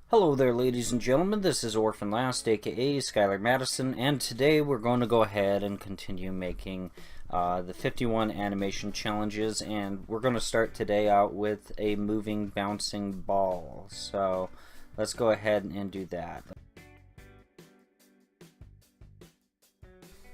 Hello there, ladies and gentlemen. This is Orphanlast, aka Skylar Madison, and today we're going to go ahead and continue making the 51 animation challenges, and we're going to start today out with a moving, bouncing ball. So let's go ahead and do that.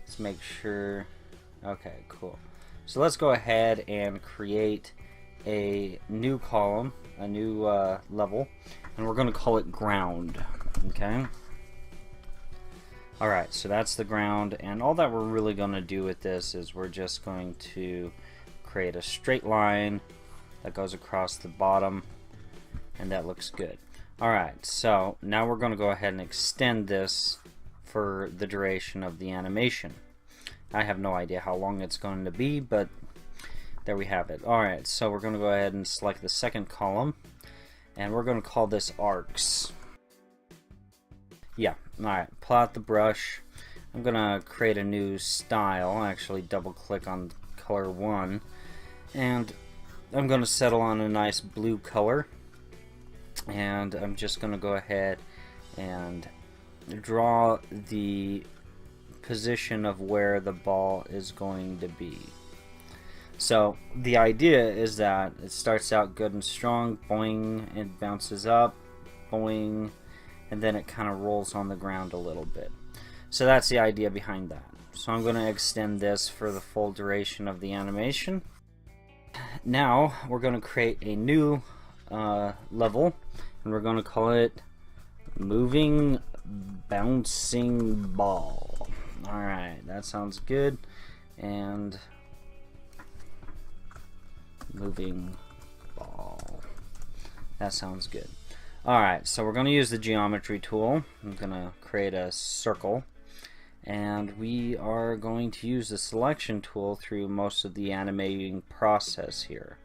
Let's make sure. Okay, cool. So let's go ahead and create a new column, a new level, and we're going to call it ground. Okay. Alright, so that's the ground, and all that we're really going to do with this is we're just going to create a straight line that goes across the bottom, and that looks good. Alright, so now we're going to go ahead and extend this for the duration of the animation. I have no idea how long it's going to be, but there we have it. Alright, so we're going to go ahead and select the second column, and we're going to call this arcs. Yeah, alright, pull out the brush. I'm going to create a new style. Actually, double click on color 1, and I'm going to settle on a nice blue color, and I'm just going to go ahead and draw the position of where the ball is going to be. So the idea is that it starts out good and strong, boing, it bounces up, boing, and then it kind of rolls on the ground a little bit. So that's the idea behind that. So I'm going to extend this for the full duration of the animation. Now we're going to create a new level, and we're going to call it moving bouncing ball. Alright, that sounds good. And moving ball. That sounds good. Alright, so we're going to use the geometry tool. I'm going to create a circle, and we are going to use the selection tool through most of the animating process here.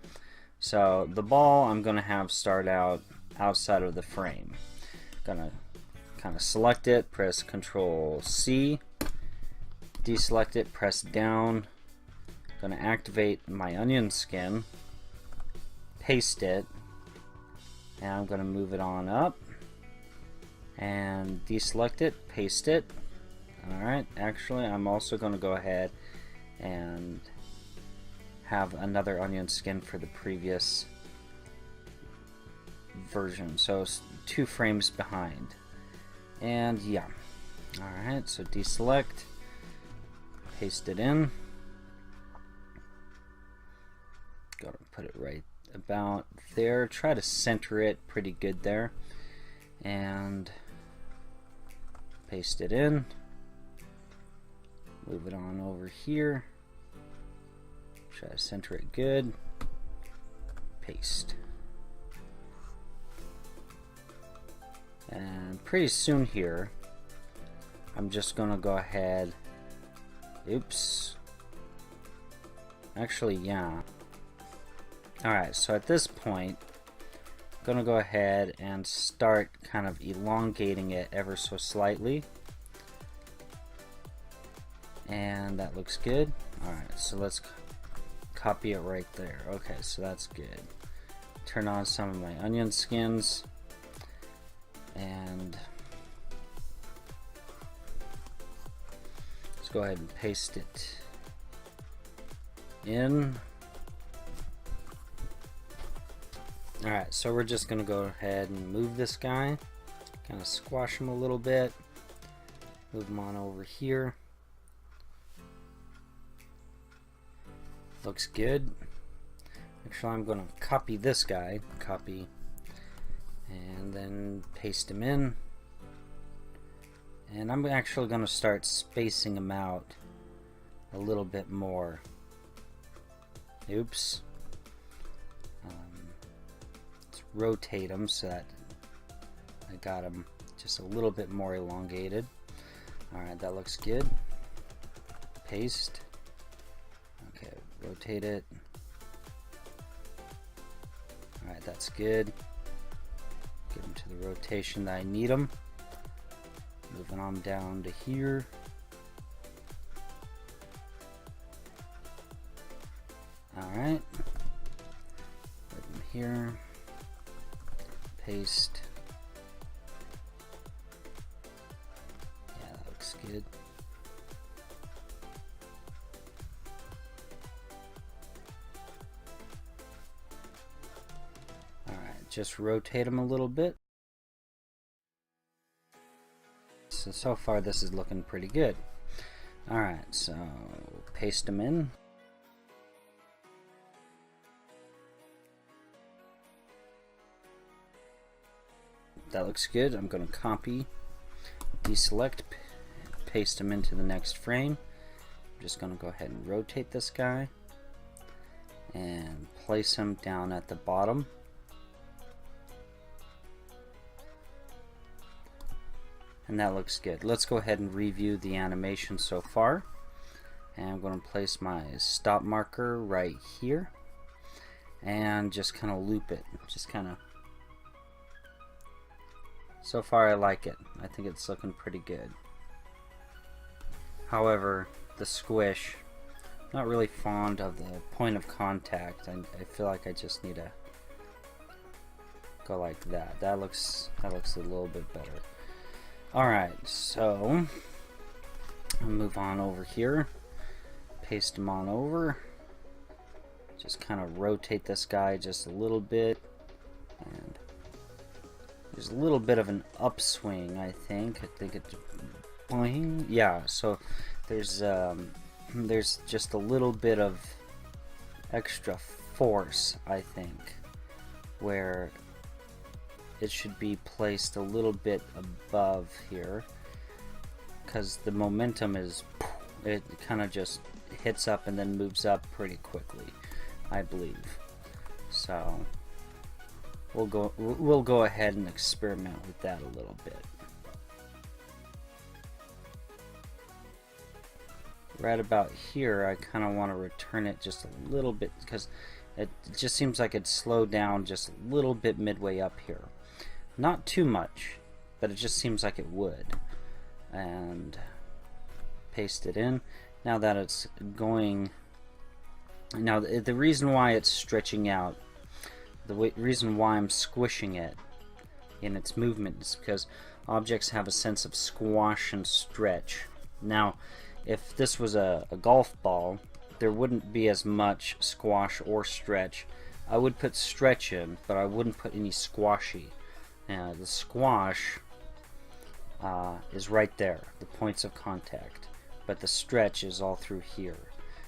So the ball I'm going to have start out outside of the frame. I'm going to kind of select it, press Control C, deselect it, press down. I'm going to activate my onion skin, paste it, and I'm going to move it on up and deselect it, paste it. Alright, actually I'm also going to go ahead and have another onion skin for the previous version, so it's 2 frames behind. And yeah, alright, so deselect, paste it in. Gotta put it right about there. Try to center it pretty good there, and paste it in. Move it on over here. Try to center it good. Paste. And pretty soon here, I'm just gonna go ahead. Oops. Actually, yeah. Alright, so at this point, I'm going to go ahead and start kind of elongating it ever so slightly. And that looks good. Alright, so let's copy it right there. Okay, so that's good. Turn on some of my onion skins, and let's go ahead and paste it in. Alright, so we're just going to go ahead and move this guy, kind of squash him a little bit, move him on over here. Looks good. Actually, I'm going to copy this guy, copy, and then paste him in. And I'm actually going to start spacing him out a little bit more. Oops. Rotate them so that I got them just a little bit more elongated. Alright, that looks good. Paste. Okay, rotate it. Alright, that's good. Get them to the rotation that I need them. Moving on down to here. Alright. Put them here. Paste. just rotate them a little bit. So far this is looking pretty good. Alright, so paste them in. That looks good. I'm going to copy, deselect, paste them into the next frame. I'm just going to go ahead and rotate this guy and place him down at the bottom. And that looks good. Let's go ahead and review the animation so far. And I'm going to place my stop marker right here and just kind of loop it. Just kind of. So far I like it. I think it's looking pretty good. However, the squish, not really fond of the point of contact. I feel like I just need to go like that. That looks a little bit better. Alright, so I'll move on over here, paste him on over, just kind of rotate this guy just a little bit, and there's a little bit of an upswing, I think it's boing. Yeah, so there's just a little bit of extra force, I think, where it should be placed a little bit above here, because the momentum is, it kind of just hits up and then moves up pretty quickly, I believe. So we'll go ahead and experiment with that a little bit. Right about here, I kind of want to return it just a little bit, because it just seems like it slowed down just a little bit midway up here. Not too much, but it just seems like it would. And paste it in. Now that it's going, now the reason why it's stretching out, the reason why I'm squishing it in its movement is because objects have a sense of squash and stretch. Now, if this was a golf ball, there wouldn't be as much squash or stretch. I would put stretch in, but I wouldn't put any squashy. The squash is right there, the points of contact, but the stretch is all through here.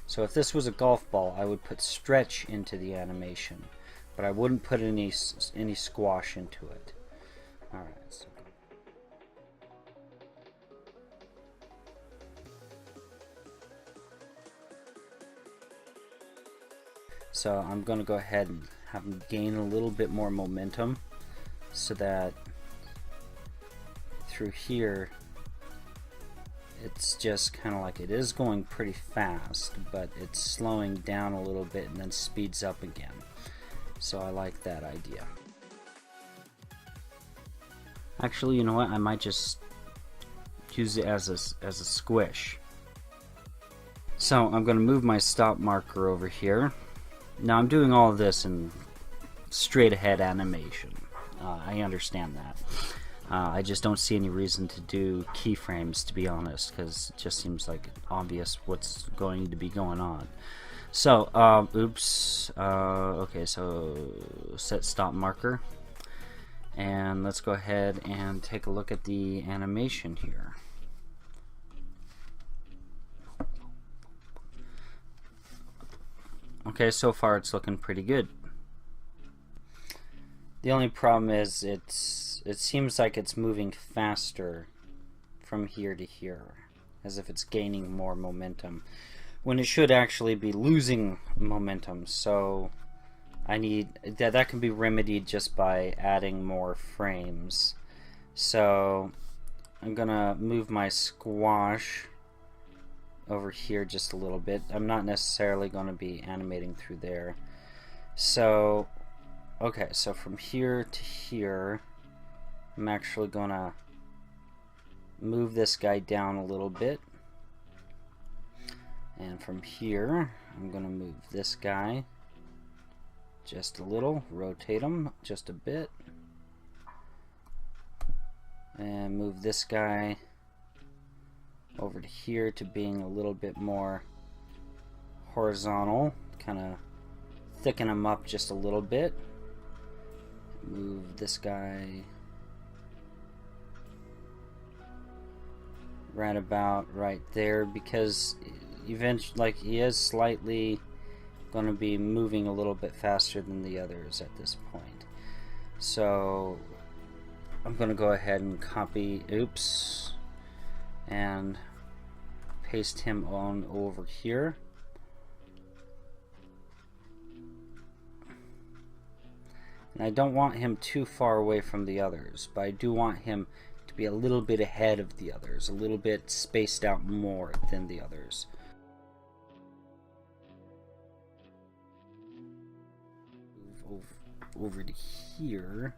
So if this was a golf ball, I would put stretch into the animation, but I wouldn't put any squash into it. Alright, so I'm going to go ahead and have them gain a little bit more momentum, so that through here it's just kind of like, it is going pretty fast, but it's slowing down a little bit and then speeds up again. So I like that idea. Actually, you know what, I might just use it as a squish. So I'm going to move my stop marker over here. Now I'm doing all of this in straight ahead animation. I understand that. I just don't see any reason to do keyframes, to be honest, because it just seems like obvious what's going to be going on. So, oops. Okay, so set stop marker. And let's go ahead and take a look at the animation here. Okay, so far it's looking pretty good. The only problem is it seems like it's moving faster from here to here, as if it's gaining more momentum, when it should actually be losing momentum. So I need that can be remedied just by adding more frames. So I'm gonna move my squash over here just a little bit. I'm not necessarily going to be animating through there. So okay, so from here to here, I'm actually gonna move this guy down a little bit, and from here I'm gonna move this guy just a little, rotate him just a bit, and move this guy over to here to being a little bit more horizontal, kind of thicken him up just a little bit. Move this guy right about right there, because eventually, like, he is slightly going to be moving a little bit faster than the others at this point. So I'm going to go ahead and copy, oops, and paste him on over here. And I don't want him too far away from the others, but I do want him to be a little bit ahead of the others, a little bit spaced out more than the others. Move over to here,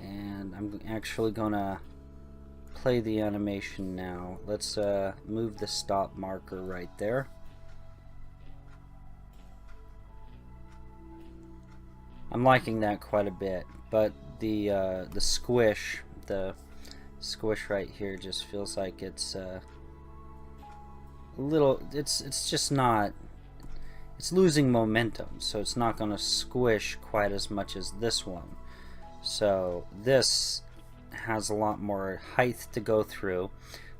and I'm actually gonna play the animation now. Let's move the stop marker right there. I'm liking that quite a bit, but the squish right here just feels like it's a little, it's just not, it's losing momentum, so it's not going to squish quite as much as this one. So this has a lot more height to go through,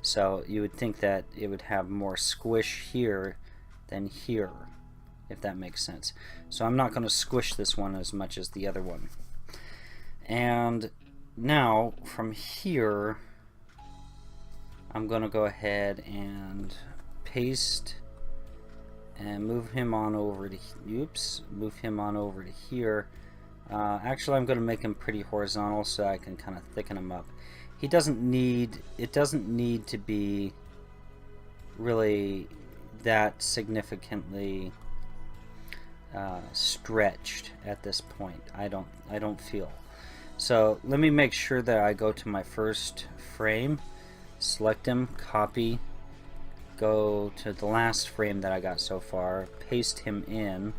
so you would think that it would have more squish here than here, if that makes sense. So I'm not going to squish this one as much as the other one. And now from here I'm going to go ahead and paste and move him on over to, move him on over to here. Actually, I'm going to make him pretty horizontal so I can kind of thicken him up. He doesn't need, it doesn't need to be really that significantly stretched at this point. I don't feel. So let me make sure that I go to my first frame, select him, copy, go to the last frame that I got so far, paste him in,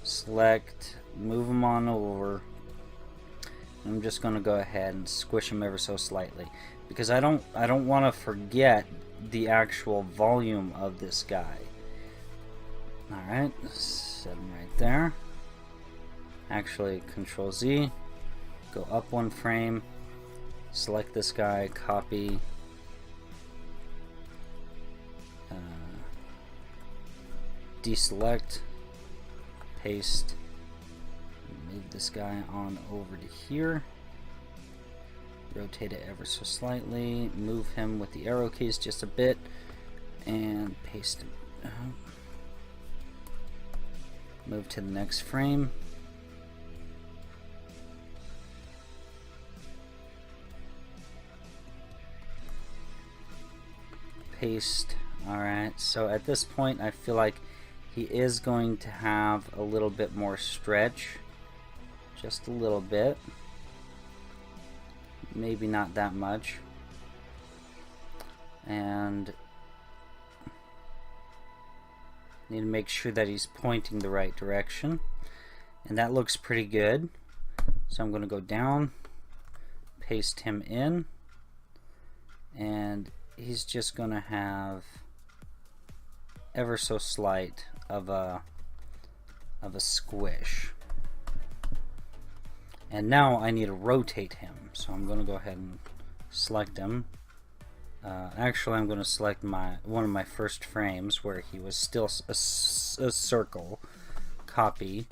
select, move him on over. I'm just going to go ahead and squish him ever so slightly, because I don't want to forget the actual volume of this guy. Alright, set him right there. Actually, Control Z, go up one frame, select this guy, copy, deselect, paste, move this guy on over to here, rotate it ever so slightly, move him with the arrow keys just a bit, and paste him. Move to the next frame. Paste. Alright, so at this point I feel like he is going to have a little bit more stretch. Just a little bit. Maybe not that much. And need to make sure that he's pointing the right direction. And that looks pretty good. So I'm going to go down, paste him in, and he's just going to have ever so slight of a squish. And now I need to rotate him, so I'm going to go ahead and select him. Actually, I'm going to select one of my first frames where he was still a circle, copy,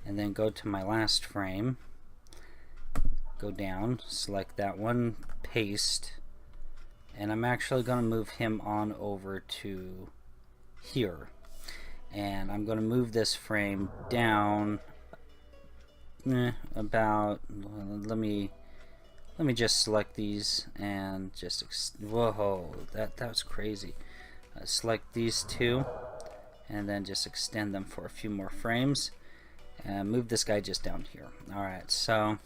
and then go to my last frame, go down, select that one, paste, and I'm actually going to move him on over to here. And I'm going to move this frame down about, let me just select these and just whoa, that was crazy. Select these two and then just extend them for a few more frames and move this guy just down here. Alright, so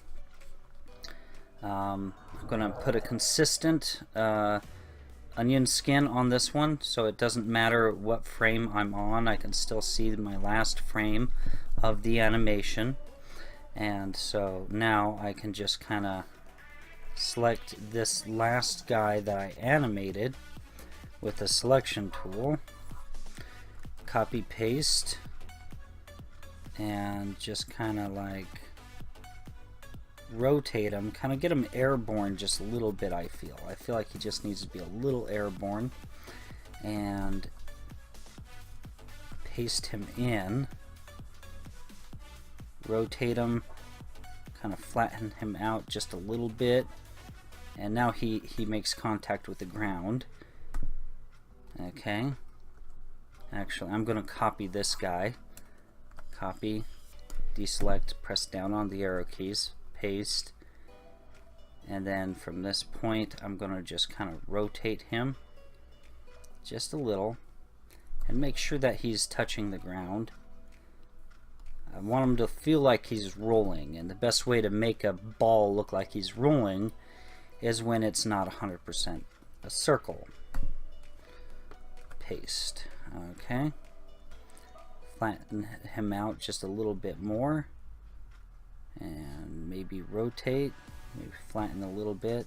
I'm gonna put a consistent onion skin on this one, so it doesn't matter what frame I'm on, I can still see my last frame of the animation. And so now I can just kind of select this last guy that I animated with the selection tool, copy paste, and just kind of like rotate him, kind of get him airborne just a little bit. I feel like he just needs to be a little airborne, and paste him in, rotate him, kind of flatten him out just a little bit, and now he makes contact with the ground. Okay, actually I'm going to copy this guy, copy, deselect, press down on the arrow keys, paste, and then from this point I'm going to just kind of rotate him just a little and make sure that he's touching the ground. I want him to feel like he's rolling, and the best way to make a ball look like he's rolling is when it's not 100% a circle. Paste. Okay. Flatten him out just a little bit more, and maybe rotate, maybe flatten a little bit.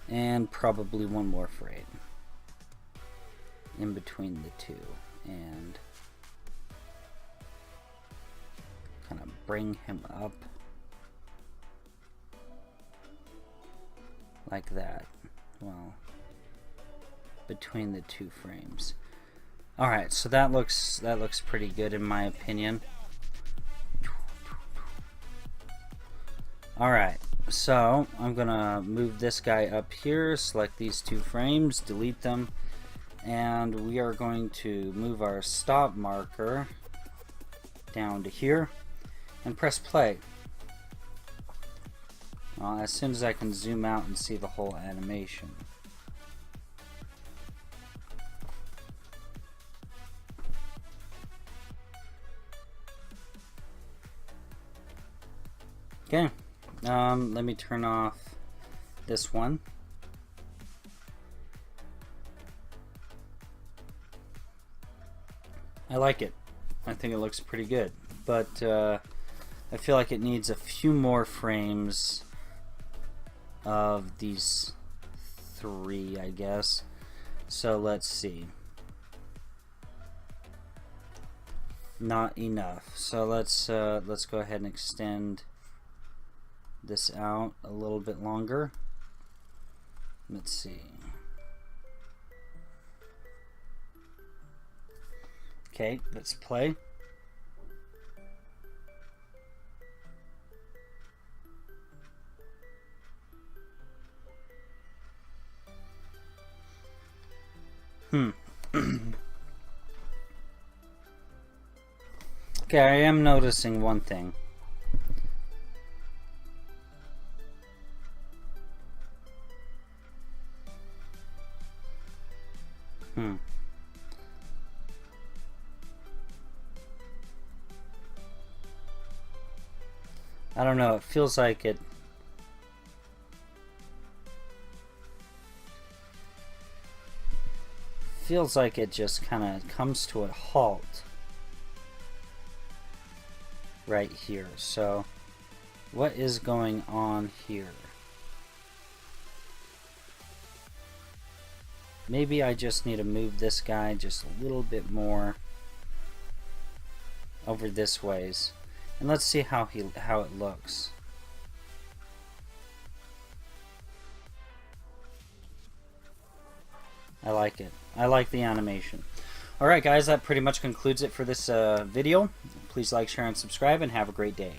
And probably one more frame in between the two, and kind of bring him up like that. Well, between the two frames. Alright, so that looks pretty good in my opinion. Alright, so I'm gonna move this guy up here, select these two frames, delete them, and we are going to move our stop marker down to here and press play. Well, as soon as I can zoom out and see the whole animation. Okay, let me turn off this one. I like it. I think it looks pretty good, but I feel like it needs a few more frames of these three, I guess. So let's see. Not enough. So let's go ahead and extend this out a little bit longer. Let's see. Okay, let's play. Okay, I am noticing one thing. I don't know, it feels like it just kind of comes to a halt right here. So what is going on here? Maybe I just need to move this guy just a little bit more over this ways, and let's see how it looks. I like it. I like the animation. Alright guys, that pretty much concludes it for this video. Please like, share, and subscribe, and have a great day.